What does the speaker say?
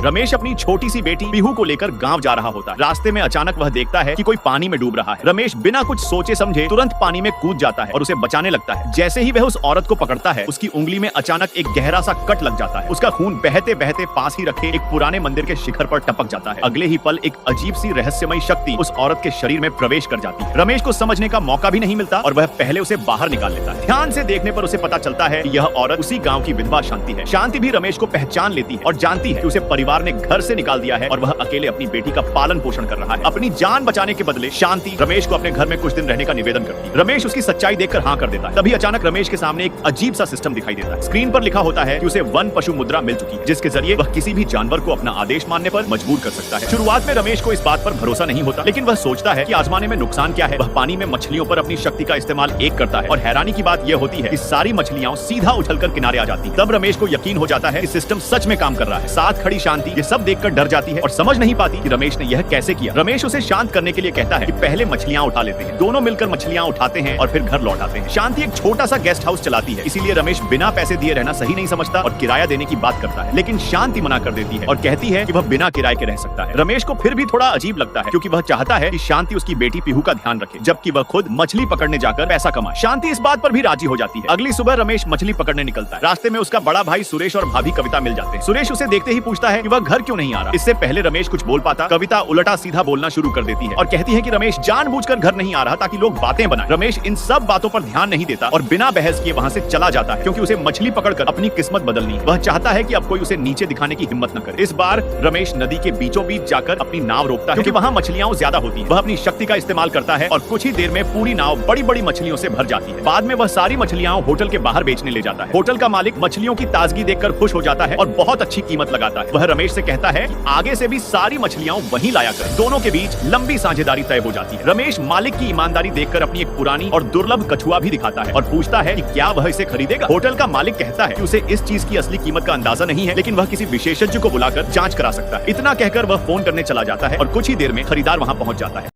रमेश अपनी छोटी सी बेटी पीहू को लेकर गांव जा रहा होता है। रास्ते में अचानक वह देखता है कि कोई पानी में डूब रहा है। रमेश बिना कुछ सोचे समझे तुरंत पानी में कूद जाता है और उसे बचाने लगता है। जैसे ही वह उस औरत को पकड़ता है, उसकी उंगली में अचानक एक गहरा सा कट लग जाता है। उसका खून बहते बहते पास ही रखे एक पुराने मंदिर के शिखर पर टपक जाता है। अगले ही पल एक अजीब सी रहस्यमयी शक्ति उस औरत के शरीर में प्रवेश कर जाती है। रमेश को समझने का मौका भी नहीं मिलता और वह पहले उसे बाहर निकाल लेता है। ध्यान से देखने पर उसे पता चलता है कि यह औरत उसी गांव की विधवा शांति है। शांति भी रमेश को पहचान लेती है और जानती है कि उसे परिवार ने घर से निकाल दिया है और वह अकेले अपनी बेटी का पालन पोषण कर रहा है। अपनी जान बचाने के बदले शांति रमेश को अपने घर में कुछ दिन रहने का निवेदन करती है। रमेश उसकी सच्चाई देखकर हाँ कर देता है। तभी अचानक रमेश के सामने एक अजीब सा सिस्टम दिखाई देता है। स्क्रीन पर लिखा होता है कि उसे वन पशु मुद्रा मिल चुकी है, जिसके जरिए वह किसी भी जानवर को अपना आदेश मानने पर मजबूर कर सकता है। शुरुआत में रमेश को इस बात पर भरोसा नहीं होता, लेकिन वह सोचता है कि आजमाने में नुकसान क्या है। वह पानी में मछलियों पर अपनी शक्ति का इस्तेमाल करता है और हैरानी की बात यह होती है कि सारी मछलियां सीधा उछलकर किनारे आ जाती हैं। तब रमेश को यकीन हो जाता है कि सिस्टम सच में काम कर रहा है। साथ खड़ी शांति ये सब देखकर डर जाती है और समझ नहीं पाती कि रमेश ने यह कैसे किया। रमेश उसे शांत करने के लिए कहता है कि पहले मछलियां उठा लेते हैं। दोनों मिलकर मछलियां उठाते हैं और फिर घर लौट आते हैं। शांति एक छोटा सा गेस्ट हाउस चलाती है, इसीलिए रमेश बिना पैसे दिए रहना सही नहीं समझता और किराया देने की बात करता है, लेकिन शांति मना कर देती है और कहती है कि वह बिना किराए के रह सकता है। रमेश को फिर भी थोड़ा अजीब लगता है, क्योंकि वह चाहता है कि शांति उसकी बेटी पीहू का ध्यान रखे, जबकि वह खुद मछली पकड़ने जाकर पैसा कमाए। शांति इस बात पर भी राजी हो जाती है। अगली सुबह रमेश मछली पकड़ने निकलता है। रास्ते में उसका बड़ा भाई सुरेश और भाभी कविता मिल जाते हैं। सुरेश उसे देखते ही पूछता है कि वह घर क्यों नहीं आ रहा। इससे पहले रमेश कुछ बोल पाता, कविता उल्टा सीधा बोलना शुरू कर देती है और कहती है कि रमेश जानबूझकर घर नहीं आ रहा ताकि लोग बातें बनाएं। रमेश इन सब बातों पर ध्यान नहीं देता और बिना बहस किए वहां से चला जाता है, क्योंकि उसे मछली पकड़कर अपनी किस्मत बदलनी है। वह चाहता है कि अब कोई उसे नीचे दिखाने की हिम्मत न करे। इस बार रमेश नदी के बीचों बीच जाकर अपनी नाव रोकता है, क्योंकि वहां मछलियां ज्यादा होती हैं। वह अपनी शक्ति का इस्तेमाल करता है और कुछ ही देर में पूरी नाव बड़ी बड़ी मछलियों से भर जाती है। बाद में वह सारी मछलियां होटल के बाहर बेचने ले जाता है। होटल का मालिक मछलियों की ताजगी देखकर खुश हो जाता है और बहुत अच्छी कीमत लगाता है। वह रमेश से कहता है कि आगे से भी सारी मछलियां वहीं लाया कर। दोनों के बीच लंबी साझेदारी तय हो जाती है। रमेश मालिक की ईमानदारी देखकर अपनी एक पुरानी और दुर्लभ कछुआ भी दिखाता है और पूछता है कि क्या वह इसे खरीदेगा। होटल का मालिक कहता है कि उसे इस चीज की असली कीमत का अंदाजा नहीं है, लेकिन वह किसी विशेषज्ञ को बुलाकर जांच करा सकता है। इतना कहकर वह फोन करने चला जाता है और कुछ ही देर में खरीदार वहां पहुंच जाता है।